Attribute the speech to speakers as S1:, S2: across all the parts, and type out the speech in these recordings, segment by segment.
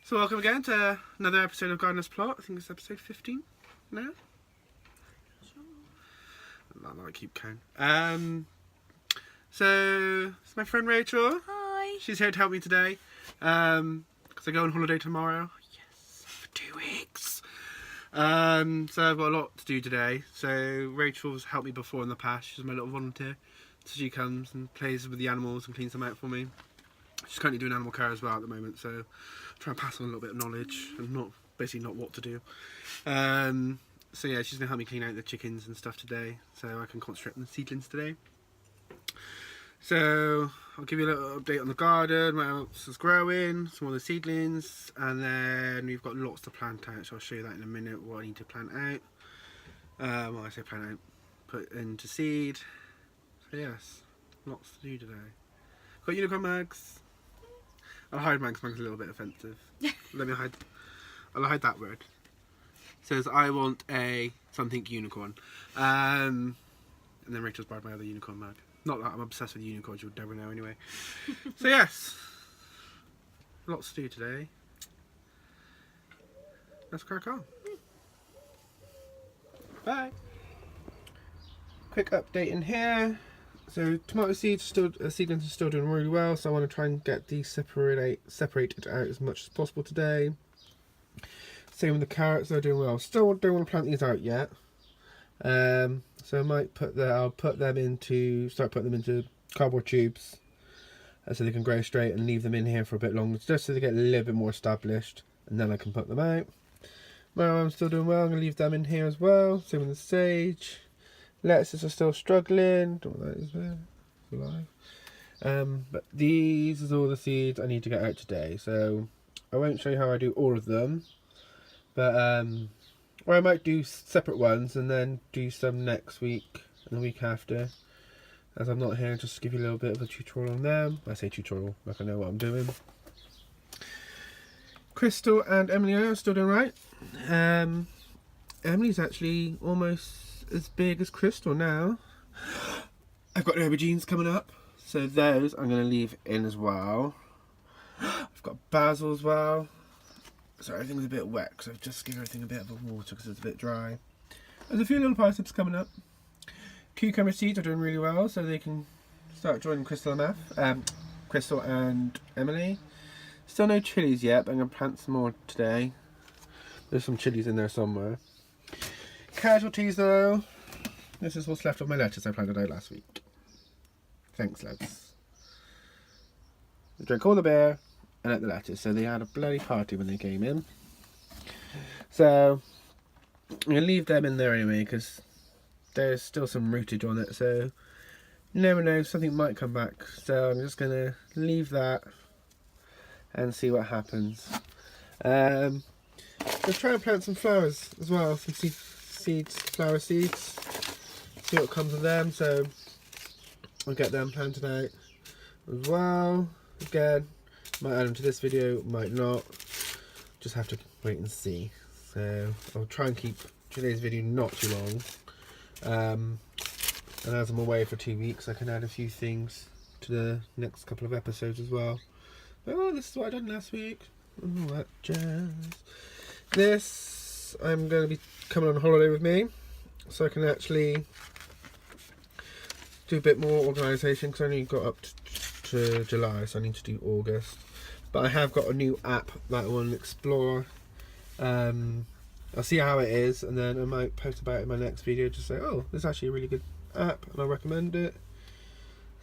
S1: So welcome again to another episode of Gardiner's Plot. I think it's episode 15 now. I keep counting. So it's my friend Rachel.
S2: Hi.
S1: She's here to help me today. Because I go on holiday tomorrow. Yes, for 2 weeks. So I've got a lot to do today. So Rachel's helped me before in the past. She's my little volunteer. So she comes and plays with the animals and cleans them out for me. She's currently doing animal care as well at the moment, so I'm trying to pass on a little bit of knowledge and basically not what to do. So yeah, she's going to help me clean out the chickens and stuff today, so I can concentrate on the seedlings today. So I'll give you a little update on the garden, what else is growing, some of the seedlings, and then we've got lots to plant out, so I'll show you that in a minute, what I need to plant out. Well, I say plant out, put into seed. So yes, lots to do today. Got unicorn mugs. I'll hide mine because mine's a little bit offensive. I'll hide that word. It says, I want a something unicorn. And then Rachel's borrowed my other unicorn mug. Not that I'm obsessed with unicorns, you'll never know anyway. So yes, lots to do today. Let's crack on. Bye. Quick update in here. So tomato seedlings are still doing really well, so I want to try and get these separated out as much as possible today. Same with the carrots, they're doing well. Still don't want to plant these out yet. So I might start putting them into cardboard tubes, so they can grow straight, and leave them in here for a bit longer, just so they get a little bit more established, and then I can put them out. Marrow's still doing well. I'm going to leave them in here as well. Same with the sage. Lettuces are still struggling. Don't know what that is there. It's alive. But these is all the seeds I need to get out today. So I won't show you how I do all of them. But or I might do separate ones and then do some next week and the week after. As I'm not here, just to give you a little bit of a tutorial on them. I say tutorial, like I know what I'm doing. Crystal and Emily are still doing right. Emily's actually almost as big as Crystal now. I've got aubergines coming up, so those I'm going to leave in as well. I've got basil as well. So everything's a bit wet because I've just given everything a bit of a water because it's a bit dry. There's a few little parsnips coming up. Cucumber seeds are doing really well, so they can start joining Crystal and Emily. Still no chilies yet, but I'm going to plant some more today. There's some chilies in there somewhere. Casualties though, this is what's left of my lettuce I planted out last week. Thanks lads. They drank all the beer and ate the lettuce, so they had a bloody party when they came in. So I'm going to leave them in there anyway because there's still some rootage on it, so you never know, something might come back. So I'm just going to leave that and see what happens. Let's try and plant some flowers as well, some flower seeds, see what comes of them, so I'll get them planted out as well. Again, might add them to this video, might not, just have to wait and see. So I'll try and keep today's video not too long, and as I'm away for 2 weeks I can add a few things to the next couple of episodes as well. Oh, this is what I done last week, all that jazz. This, I'm going to be coming on holiday with me, so I can actually do a bit more organisation because I only got up to July, so I need to do August. But I have got a new app that I want to explore. I'll see how it is, and then I might post about it in my next video, just say, oh, this is actually a really good app and I recommend it.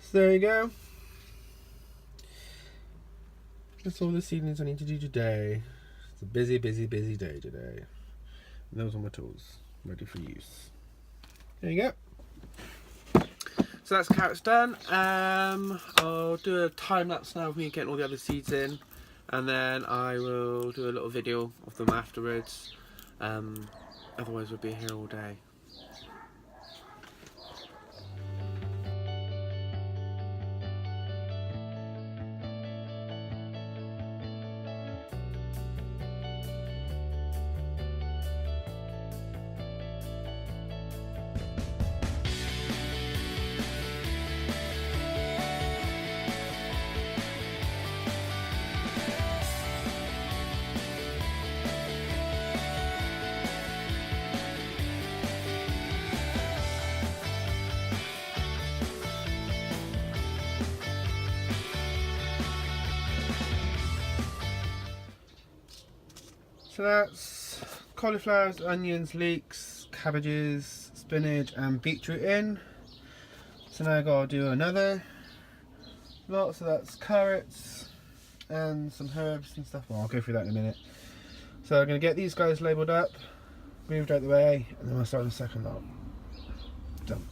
S1: So there you go. That's all the seedlings I need to do today. It's a busy day today. And those are my tools, ready for use. There you go. So that's carrots done. I'll do a time lapse now of me getting all the other seeds in, and then I will do a little video of them afterwards. Otherwise we'll be here all day. So that's cauliflowers, onions, leeks, cabbages, spinach and beetroot in. So now I gotta do another lot, so that's carrots and some herbs and stuff. Well, I'll go through that in a minute. So I'm gonna get these guys labelled up, moved out the way, and then we'll start the second lot. Done.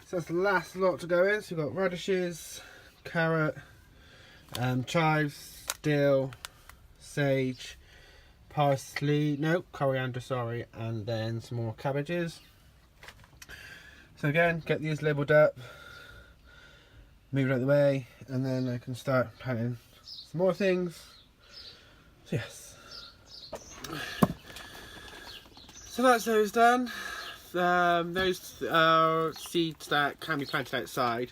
S1: So that's the last lot to go in. So we've got radishes, carrot, chives, dill, sage, parsley, no, coriander, sorry, and then some more cabbages. So again, get these labelled up, move it out of the way, and then I can start planting some more things. So yes. So that's those done. Those are seeds that can be planted outside,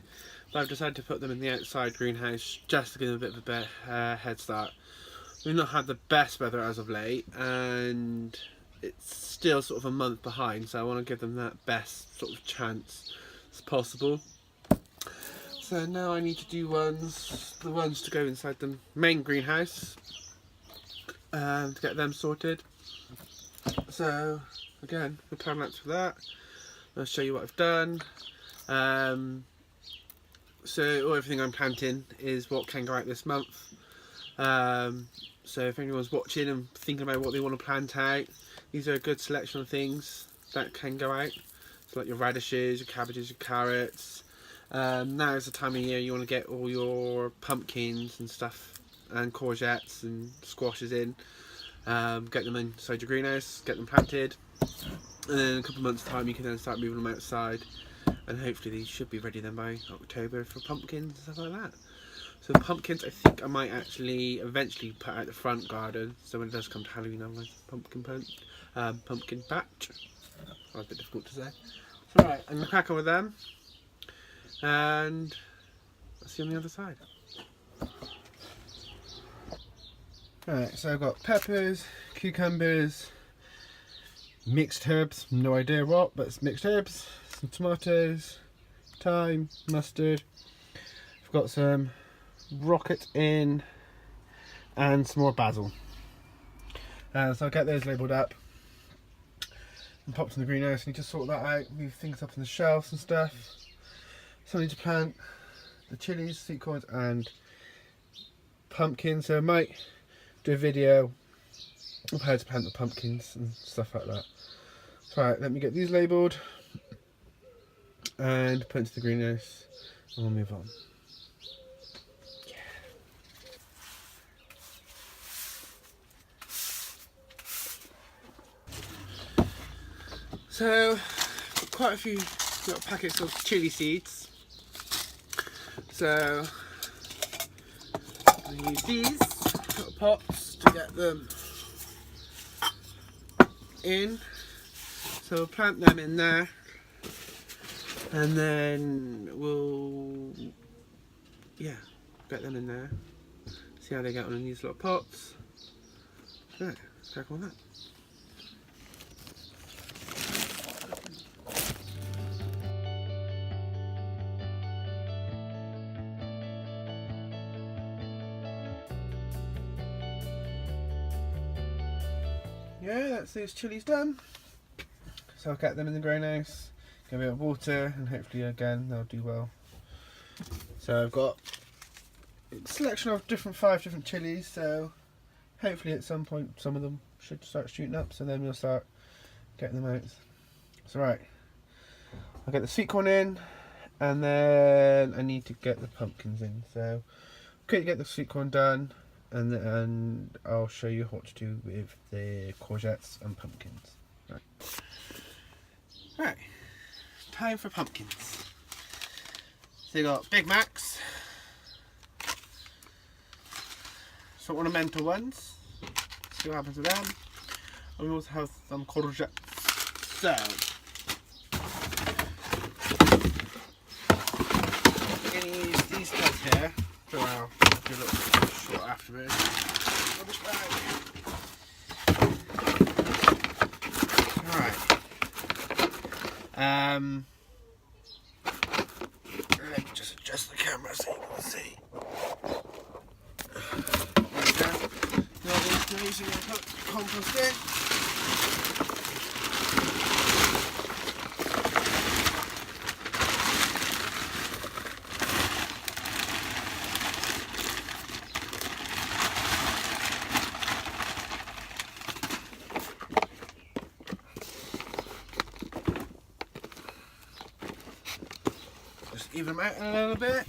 S1: but I've decided to put them in the outside greenhouse just to give them a bit of a better head start. We've not had the best weather as of late, and it's still sort of a month behind, so I want to give them that best sort of chance as possible. So now I need to do the ones to go inside the main greenhouse to get them sorted. So again, the time lapse for that. I'll show you what I've done. So everything I'm planting is what can go out this month. So if anyone's watching and thinking about what they want to plant out, these are a good selection of things that can go out. So like your radishes, your cabbages, your carrots. Now is the time of year you want to get all your pumpkins and stuff, and courgettes and squashes in. Get them inside your greenhouse, get them planted, and then in a couple of months time you can then start moving them outside, and hopefully these should be ready then by October for pumpkins and stuff like that. So pumpkins I think I might actually eventually put out the front garden, so when it does come to Halloween I'll have a nice pumpkin patch. That was a bit difficult to say. So right, I'm going to crack on with them, and I'll see you on the other side. Alright, so I've got peppers, cucumbers, mixed herbs, no idea what, but it's mixed herbs, some tomatoes, thyme, mustard. I've got some rocket in and some more basil. So I'll get those labelled up and popped in the greenhouse. I need to sort that out, move things up on the shelves and stuff. So I need to plant the chilies, sweet corns and pumpkins. So I might do a video of how to plant the pumpkins and stuff like that. Right, let me get these labelled and put into the greenhouse, and we'll move on. Yeah. So, got quite a few little packets of chili seeds. So, I use these little pots to get them in. So we'll plant them in there, and then we'll get them in there, see how they get on in these little pots. Right, let's crack on with that. Yeah, that's those chilies done. So I'll get them in the greenhouse, give it a bit of water, and hopefully again they'll do well. So I've got a selection of 5 different chilies, so hopefully at some point some of them should start shooting up, so then we'll start getting them out. So right, I'll get the sweet corn in, and then I need to get the pumpkins in. So quickly get the sweet corn done, and then I'll show you what to do with the courgettes and pumpkins. Right. Right, time for pumpkins. So you got Big Macs, some ornamental ones, see what happens with them, and we also have some courgettes. So, any room. Rubbish bag. Alright. Let me just adjust the camera so you can see. There we go. Now these days you're going to put compost in. Even them out a little bit.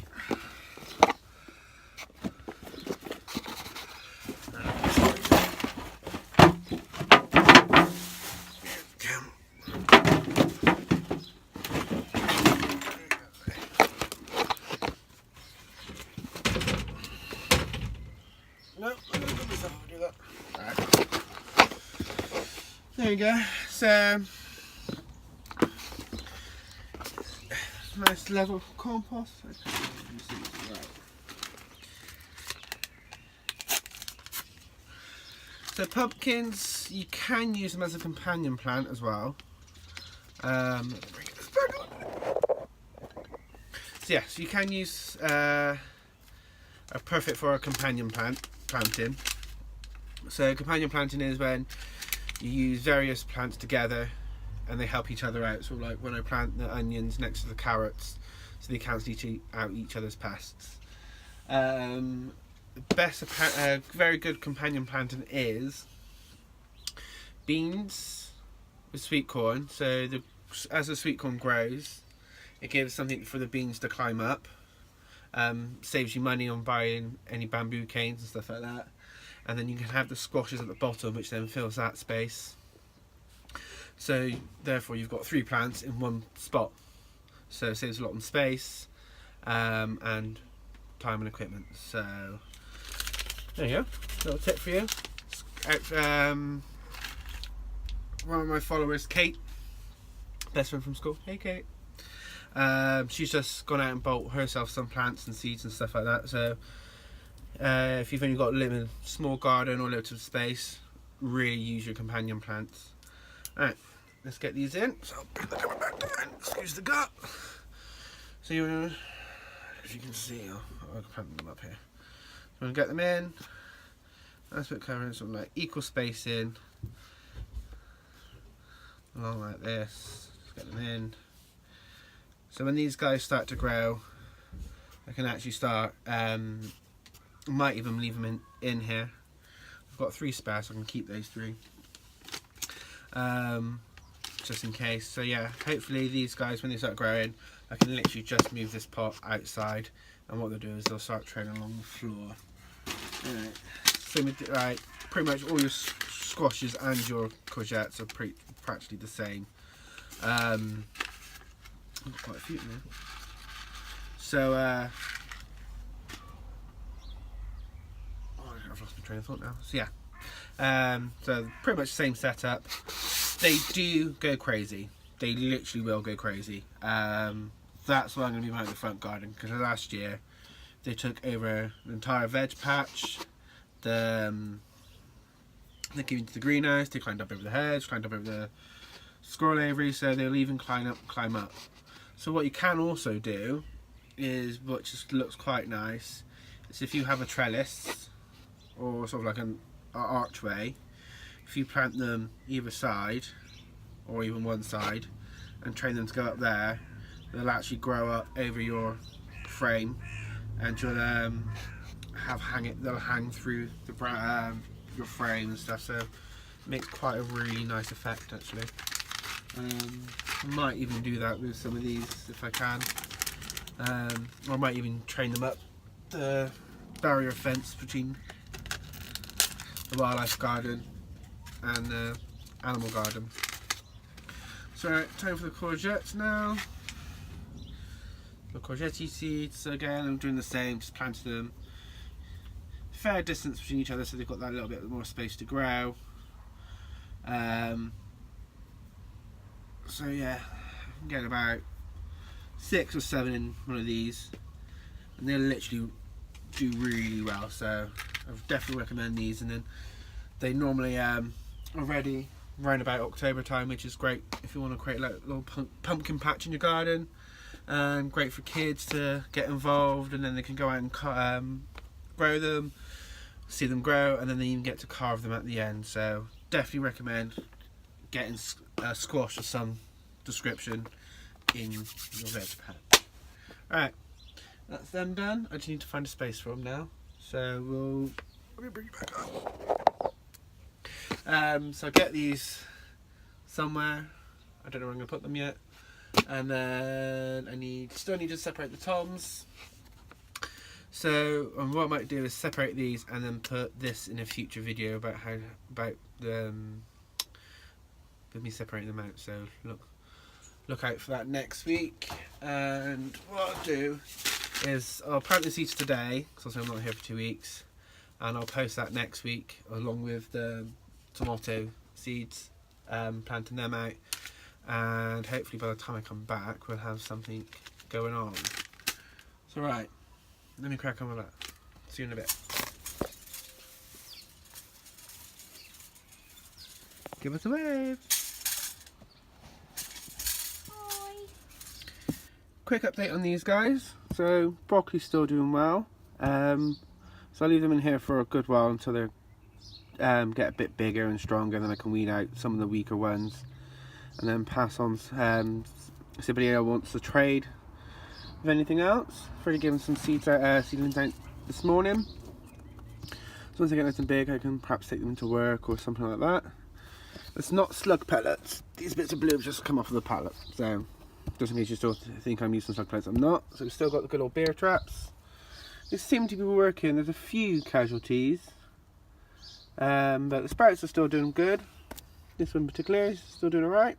S1: No, I'm going to do myself do that. Right. There you go. So nice level compost. So pumpkins, you can use them as a companion plant as well. So yes, you can use are perfect for a companion planting. So companion planting is when you use various plants together and they help each other out. So like when I plant the onions next to the carrots, so they cancel out each other's pests. Very good companion planting is beans with sweet corn. So as the sweet corn grows, it gives something for the beans to climb up. Saves you money on buying any bamboo canes and stuff like that. And then you can have the squashes at the bottom, which then fills that space. So therefore you've got 3 plants in one spot. So it saves a lot on space and time and equipment. So there you go, little tip for you. One of my followers, Kate, best friend from school. Hey Kate. She's just gone out and bought herself some plants and seeds and stuff like that. So if you've only got a limited small garden or limited space, really use your companion plants. Alright, let's get these in. So I'll put the camera back down, excuse the gut. So if you can see, I'll plant them up here. So I'm going to get them in. That's what covering some like equal spacing. Along like this. Just get them in. So when these guys start to grow, I can actually start, might even leave them in here. I've got 3 spare, so I can keep those 3. Just in case. So yeah, hopefully these guys, when they start growing, I can literally just move this pot outside, and what they'll do is they'll start trailing along the floor. Right. So like pretty much all your squashes and your courgettes are practically the same. I've got quite a few now. So I've lost my train of thought now. So yeah, so pretty much the same setup. They do go crazy. They literally will go crazy. That's why I'm going to be out in the front garden, because last year they took over the entire veg patch. They came into the greenhouse. They climbed up over the hedge, climbed up over the squirrel aviary. So they'll even climb up. So what you can also do is, what just looks quite nice, is if you have a trellis or sort of like an archway, if you plant them either side or even one side and train them to go up there, they'll actually grow up over your frame, and you'll they'll hang through the your frame and stuff. So it makes quite a really nice effect actually. I might even do that with some of these if I can. Or I might even train them up the barrier fence between the wildlife garden and the animal garden. So time for the courgettes now. The courgette seeds. So again, I'm doing the same, just planting them fair distance between each other so they've got that little bit more space to grow. So yeah, I can get about 6 or 7 in one of these, and they'll literally do really well, so I would definitely recommend these. And then they normally are ready around about October time, which is great if you want to create like a little pumpkin patch in your garden, and great for kids to get involved, and then they can go out and grow them, see them grow, and then they even get to carve them at the end. So definitely recommend getting a squash of some description in your veg pack. Alright, that's them done. I just need to find a space for them now, so let me bring you back up. So I get these somewhere, I don't know where I'm going to put them yet, and then I still need to separate the toms. So what I might do is separate these and then put this in a future video about me separating them out. So look out for that next week. And what I'll do is I'll plant the seeds today, because I'm not here for 2 weeks, and I'll post that next week along with the tomato seeds, planting them out, and hopefully by the time I come back we'll have something going on. So right, let me crack on with that. See you in a bit. Give us a wave.
S2: Hi.
S1: Quick update on these guys. So broccoli's still doing well. So I leave them in here for a good while until they get a bit bigger and stronger, and then I can weed out some of the weaker ones and then pass on. If anybody wants to trade with anything else, I've already given some seedlings out this morning. So once I get nice and big, I can perhaps take them to work or something like that. It's not slug pellets. These bits of blue have just come off of the pallet, so just in case you still think I'm using slug pellets, I'm not. So we've still got the good old bear traps. They seem to be working. There's a few casualties, but the sprouts are still doing good. This one in particular is still doing alright.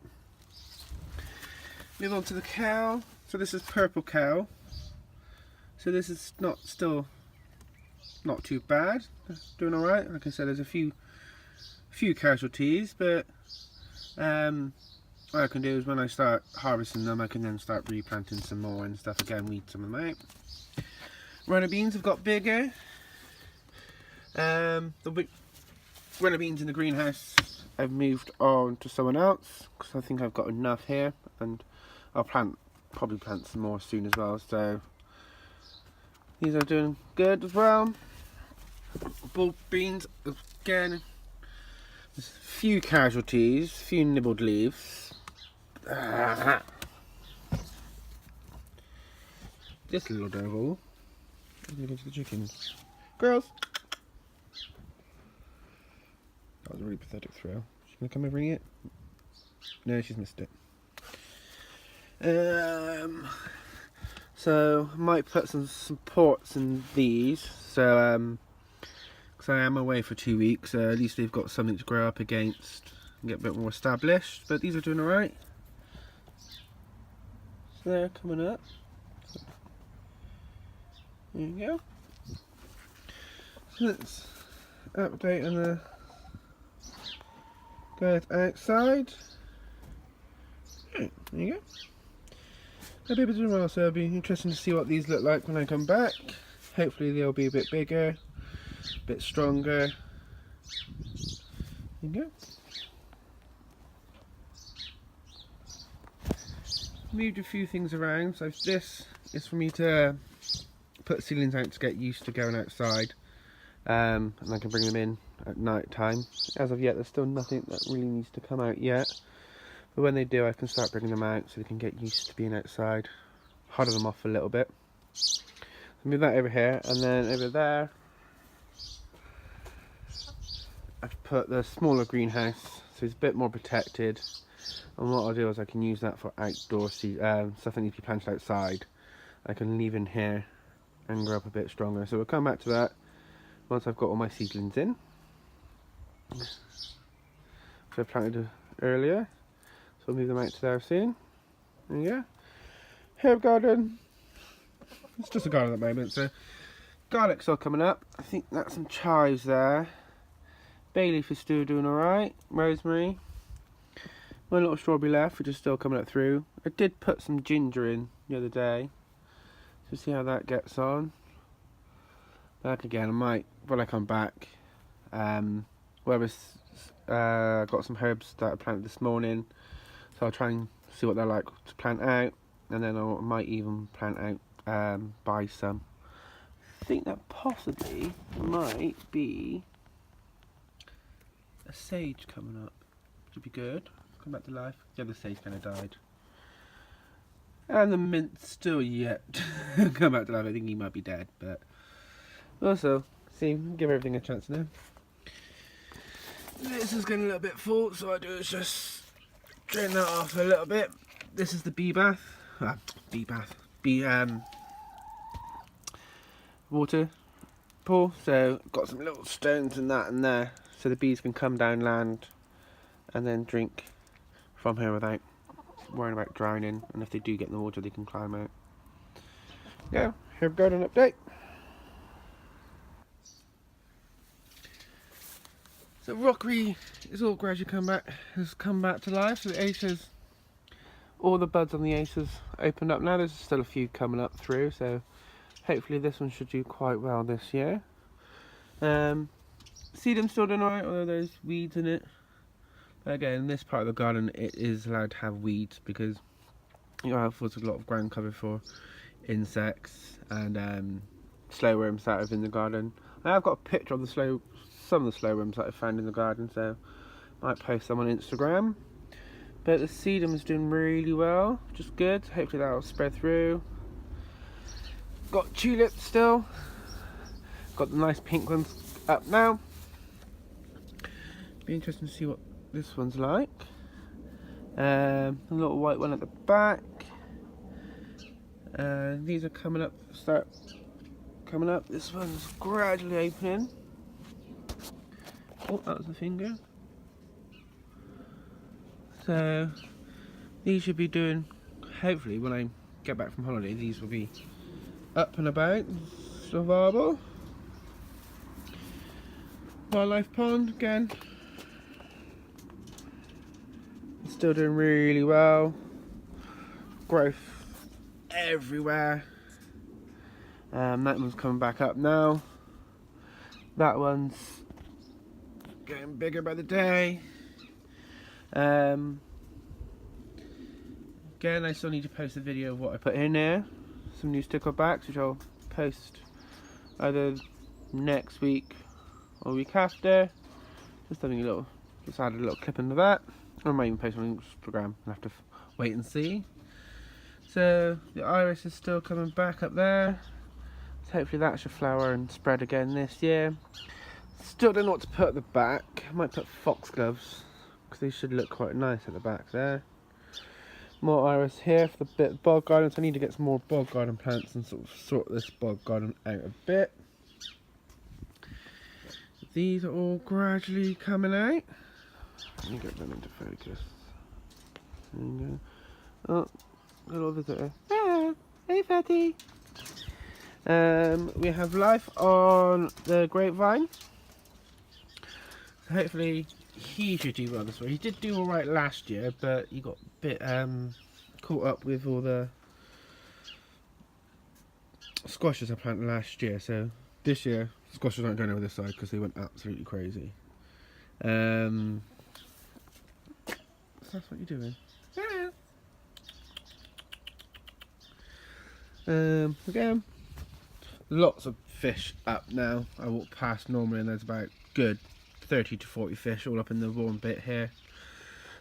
S1: Move on to the cow. So this is purple cow. So this is not too bad. It's doing alright. Like I said, there's a few casualties, but what I can do is when I start harvesting them, I can then start replanting some more and stuff again, weed some of them out. Runner beans have got bigger. The runner beans in the greenhouse I've moved on to someone else because I think I've got enough here, and I'll probably plant some more soon as well. So these are doing good as well. Bulb beans again. There's a few casualties, a few nibbled leaves. This little devil. I'm gonna go to the chickens. Girls! That was a really pathetic throw. She's gonna come over and eat it? No, she's missed it. So I might put some supports in these. So because I am away for 2 weeks, so at least they've got something to grow up against and get a bit more established. But these are doing alright. So they're coming up. There you go. So let's update on the guys outside. Right, there you go. They'll be able to do well, so it'll be interesting to see what these look like when I come back. Hopefully they'll be a bit bigger, a bit stronger. There you go. Moved a few things around, so this is for me to put ceilings out to get used to going outside, and I can bring them in at night time. As of yet, there's still nothing that really needs to come out yet, but when they do, I can start bringing them out so they can get used to being outside, harden them off a little bit. Move that over here, and then over there I've put the smaller greenhouse so it's a bit more protected, and what I'll do is I can use that for outdoor stuff that needs to be planted outside. I can leave in here and grow up a bit stronger. So we'll come back to that once I've got all my seedlings in, which I planted earlier. So we'll move them out to there soon. There you go. Herb garden. It's just a garden at the moment. So garlic's all coming up. I think that's some chives there. Bay leaf is still doing alright. Rosemary. One little strawberry left, which is still coming up through. I did put some ginger in the other day to see how that gets on. Like again, I might, when I come back, got some herbs that I planted this morning, so I'll try and see what they're like to plant out, and then I might even plant out, buy some. I think that possibly might be a sage coming up. Should be good. Come back to life. The other sage kind of died. And the mint's still yet come back to life. I think he might be dead, but also, see, give everything a chance now. This is getting a little bit full, so I do is just drain that off a little bit. This is the bee bath. Water pool. So got some little stones and that in there, so the bees can come down land and then drink from here without worrying about drowning. And if they do get in the water, they can climb out. Yeah, herb garden update. So rockery is all gradually has come back to life. So the aces, all the buds on the aces opened up now. There's still a few coming up through, so hopefully this one should do quite well this year. Sedum's still doing alright, although there's weeds in it. But again, in this part of the garden, it is allowed to have weeds because you have a lot of ground cover for insects and slow worms that are in the garden. I've got a picture of some of the slow worms that I found in the garden, so I might post them on Instagram. But the sedum is doing really well, which is good. Hopefully that'll spread through. Got tulips still. Got the nice pink ones up now. Be interesting to see what this one's like. A little white one at the back. These are coming up. Start coming up. This one's gradually opening. Oh, that was the finger. So these should be doing, hopefully when I get back from holiday, these will be up and about, survivable. Wildlife pond again, still doing really well. Growth everywhere. That one's coming back up now. That one's getting bigger by the day. Again, I still need to post a video of what I put in there. Some new sticker backs, which I'll post either next week or week after. Just added a little clip into that. Or I might even post on Instagram. I'll have to wait and see. So the iris is still coming back up there. So hopefully that should flower and spread again this year. Still don't know what to put at the back. I might put foxgloves, because they should look quite nice at the back there. More iris here for the bit of bog garden, so I need to get some more bog garden plants and sort this bog garden out a bit. These are all gradually coming out. Let me get them into focus. There you go. Oh, little visitor. Ah, hey fatty. We have life on the grapevine. So hopefully he should do well this way. He did do alright last year, but he got a bit caught up with all the squashes I planted last year. So this year, squashes aren't going over this side because they went absolutely crazy. So that's what you're doing. Yeah. Again, lots of fish up now. I walk past normally and there's about good 30 to 40 fish all up in the warm bit here,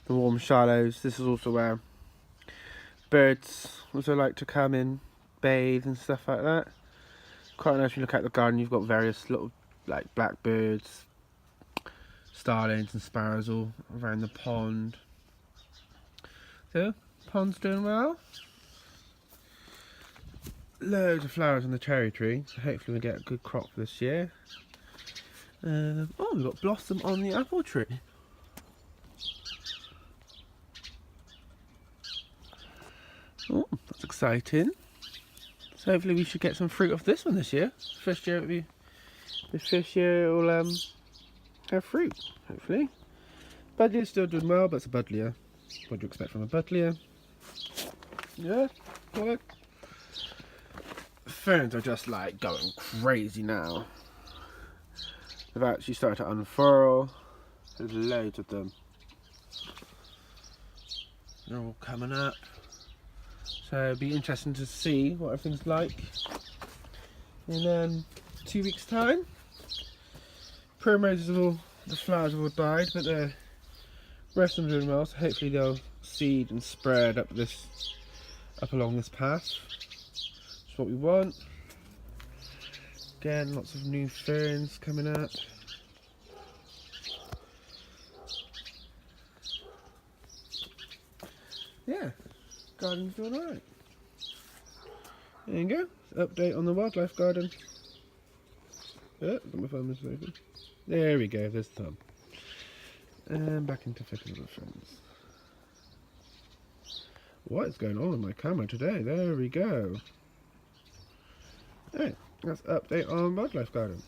S1: the warm shallows. This is also where birds also like to come in, bathe and stuff like that. Quite nice when you look at the garden. You've got various little like blackbirds, starlings and sparrows all around the pond. So pond's doing well. Loads of flowers on the cherry tree, so hopefully we'll get a good crop this year. Oh, we've got blossom on the apple tree. Oh, that's exciting. So hopefully we should get some fruit off this one this year. First year will have fruit, hopefully. Budlier's still doing well, but it's a Budlier. What do you expect from a Budlier? Yeah, good. ferns are just like going crazy now. They've actually started to unfurl. There's loads of them. They're all coming up. So it'll be interesting to see what everything's like in 2 weeks' time. Primroses the flowers have all died, but the rest of them are doing well, so hopefully they'll seed and spread up along this path. That's what we want. Again, lots of new ferns coming up. Yeah, garden's doing alright. There you go, update on the wildlife garden. Oh, got my thumb open. There we go, there's the thumb. And back into flicking with friends. What is going on with my camera today? There we go. Alright, that's update on wildlife garden.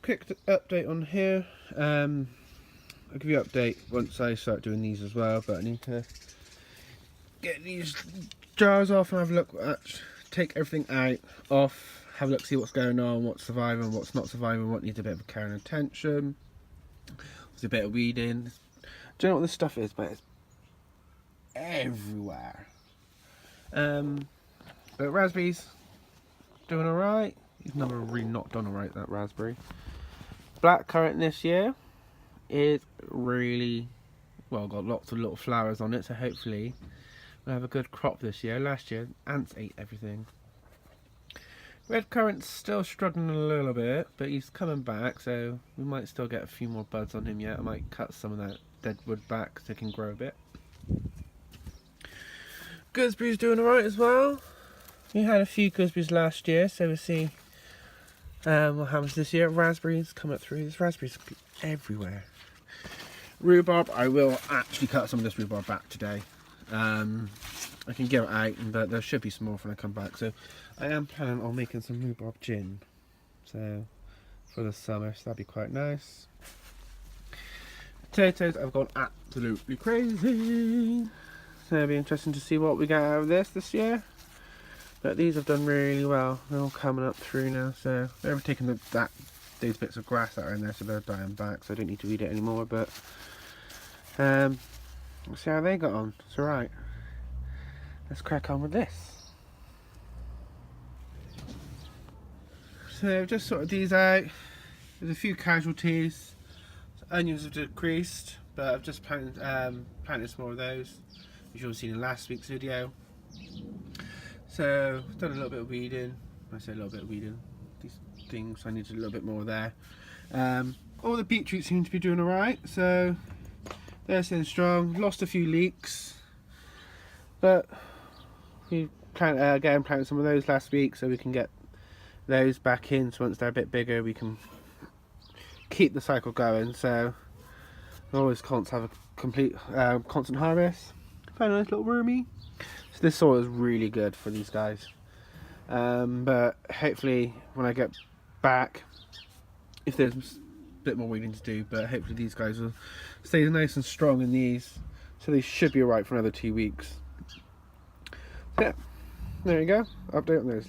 S1: Quick update on here. I'll give you an update once I start doing these as well, but I need to get these jars off and have a look at, take everything out, off, have a look, see what's going on, what's surviving, what's not surviving, what needs a bit of care and attention. There's a bit of weeding. Don't know what this stuff is, but it's everywhere. But raspberries doing alright. He's never really not done alright, that raspberry. Blackcurrant this year is really well, got lots of little flowers on it, so hopefully we'll have a good crop this year. Last year ants ate everything. Red currant's still struggling a little bit, but he's coming back, so we might still get a few more buds on him yet. I might cut some of that dead wood back so it can grow a bit. Gooseberry's doing alright as well. We had a few gooseberries last year, so we'll see what happens this year. Raspberries coming up through. There's raspberries everywhere. Rhubarb, I will actually cut some of this rhubarb back today. I can get it out, but there should be some more when I come back. So I am planning on making some rhubarb gin, so for the summer, so that'd be quite nice. Potatoes, I've gone absolutely crazy. So it'll be interesting to see what we get out of this year. But these have done really well. They're all coming up through now, so they've taken those bits of grass that are in there, so they're dying back, so I don't need to weed it anymore. But we'll see how they got on. It's alright. Let's crack on with this. So I've just sorted these out. There's a few casualties. Onions have decreased, but I've just planted some more of those, which you'll have seen in last week's video. So I've done a little bit of weeding. I say a little bit of weeding. These things, I need a little bit more there. All the beetroot seem to be doing alright, so they're staying strong. Lost a few leeks, but we planted some of those last week, so we can get those back in. So once they're a bit bigger, we can keep the cycle going. So I always can't have a complete constant harvest. Found a nice little wormy. So this soil is really good for these guys. But hopefully when I get back, if there's a bit more weeding to do, but hopefully these guys will stay nice and strong in these, so they should be alright for another 2 weeks. So yeah, there you go, update on those.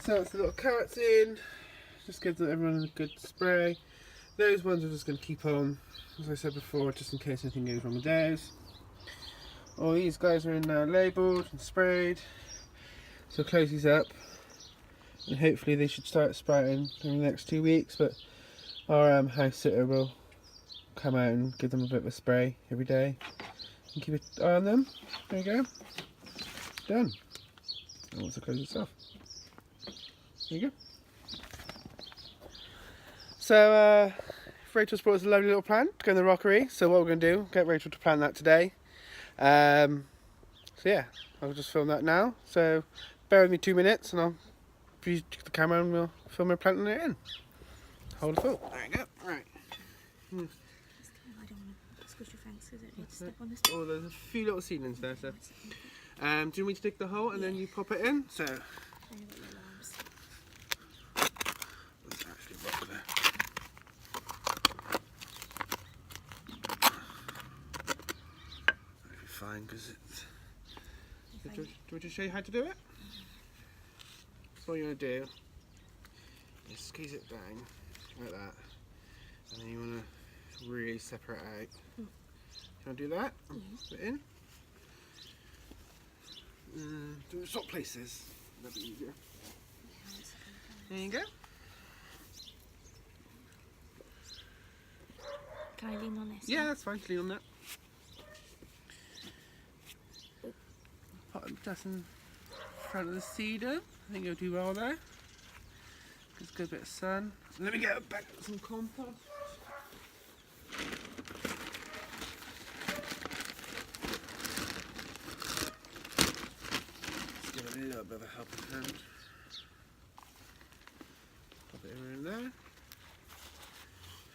S1: So it's the little carrots in, just give everyone a good spray. Those ones are just going to keep on, as I said before, just in case anything goes wrong with those. All these guys are in now labelled and sprayed, so close these up, and hopefully they should start sprouting in the next 2 weeks. But our house sitter will come out and give them a bit of a spray every day and keep an eye on them. There you go, done. And once it closes itself, there you go. So Rachel's brought us a lovely little plant to go in the rockery, so what we're going to do, get Rachel to plant that today. So yeah, I'll just film that now, so bear with me 2 minutes and I'll use the camera and we'll film her planting it in. Hold the thought. There you go. Right.
S2: I don't want to squish your fence because it needs to step on this.
S1: Oh, there's a few little seedlings there, so do you want me to dig the hole and then you pop it in? So let's actually rock there. That'll be fine because it's Do I just show you how to do it? So what you're going to do is squeeze it down like that, and then you want to really separate out.
S2: Mm.
S1: Can I do that?
S2: Yeah.
S1: Put it in. Do swap places. That'd be easier. There you go.
S2: Can I lean on this?
S1: Yeah, that's fine. Lean on that. Put it just in front of the cedar. I think it'll do well there. Just a good bit of sun. Let me get back some compost. Just give it a little bit of a helping hand. Pop it in there.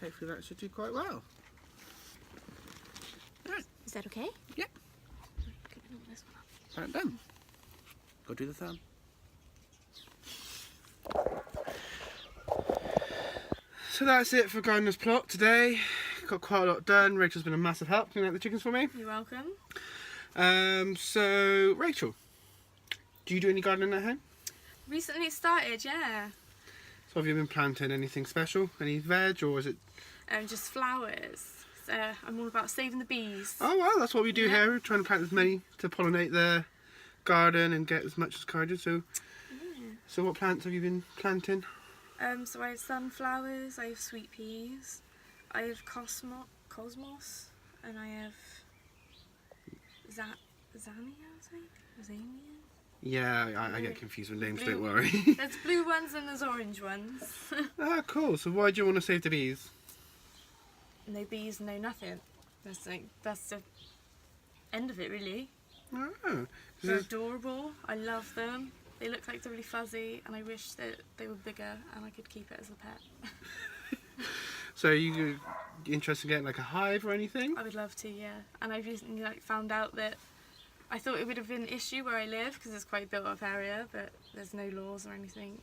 S1: Hopefully that should do quite well. Right.
S2: Is that okay?
S1: Yep.
S2: Good, I want this one up.
S1: Right, done. Go do the thumb. So that's it for Gardiner's plot today. Got quite a lot done. Rachel's been a massive help cleaning out the chickens for me.
S2: You're welcome.
S1: So Rachel, do you do any gardening at home?
S2: Recently started, yeah.
S1: So have you been planting anything special? Any veg, or is it?
S2: Just flowers. So I'm all about saving the bees.
S1: Oh well, that's what we do
S2: Yeah.
S1: here. We're trying to plant as many to pollinate the garden and get as much as carded. So, so what plants have you been planting?
S2: So I have sunflowers, I have sweet peas, I have cosmos, and I have Zamia, I think? Zamia?
S1: Yeah, I get confused with names. Don't worry.
S2: There's blue ones and there's orange ones.
S1: Ah, cool. So why do you want to save the bees?
S2: No bees, no nothing. That's the end of it, really.
S1: Oh,
S2: They're adorable. I love them. They look like they're really fuzzy, and I wish that they were bigger and I could keep it as a pet.
S1: so are you interested in getting like a hive or anything?
S2: I would love to, yeah. And I've recently found out that I thought it would have been an issue where I live because it's quite a built-up area, but there's no laws or anything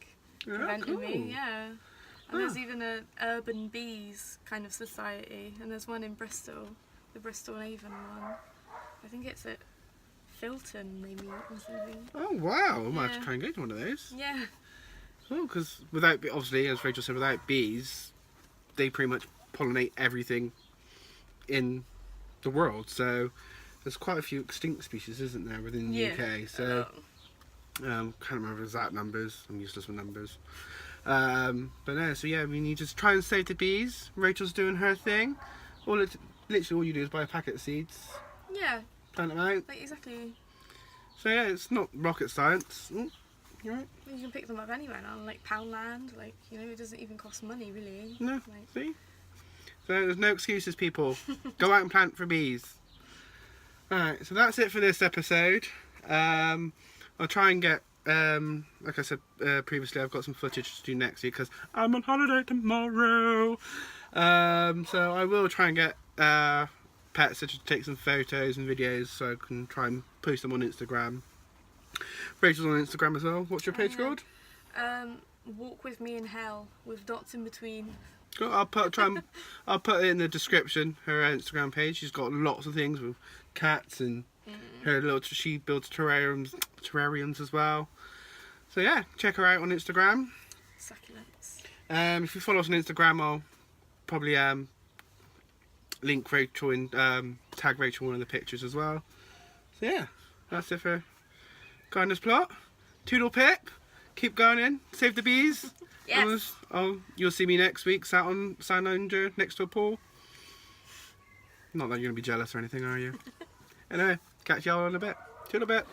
S2: preventing me. Yeah. And there's even a urban bees kind of society, and there's one in Bristol, the Bristol and Avon one. I think it's at Filton they meet or something.
S1: Oh wow, I might have
S2: Yeah.
S1: to try and go to one of those.
S2: Yeah.
S1: Oh, because without, obviously, as Rachel said, without bees, they pretty much pollinate everything in the world. So there's quite a few extinct species, isn't there, within the UK? So can't remember exact numbers. I'm useless with numbers. But no, so yeah, we need to try and save the bees. Rachel's doing her thing. Literally all you do is buy a packet of seeds,
S2: Yeah,
S1: plant them out.
S2: like exactly.
S1: So yeah, it's not rocket science. You right?
S2: You can pick them up anywhere now, like Poundland. Like, you know, it doesn't even cost money, really.
S1: No,
S2: Like,
S1: see? So there's no excuses, people. Go out and plant for bees. Alright, so that's it for this episode. I'll try and get, like I said previously, I've got some footage to do next week because I'm on holiday tomorrow. So I will try and get pets to take some photos and videos so I can try and post them on Instagram. Rachel's on Instagram as well. What's your page called?
S2: Walk with me in hell with dots in between.
S1: Cool. I'll put it in the description. Her Instagram page. She's got lots of things with cats and her little. She builds terrariums as well. So yeah, check her out on Instagram.
S2: Succulents.
S1: If you follow us on Instagram, I'll probably link Rachel and tag Rachel in one of the pictures as well. So yeah, that's it for Gardiner's plot. Toodle pip. Keep going in. Save the bees.
S2: Yes.
S1: You'll see me next week sat under next to a pool. Not that you're going to be jealous or anything, are you? Anyway, catch y'all in a bit. Toodle bit.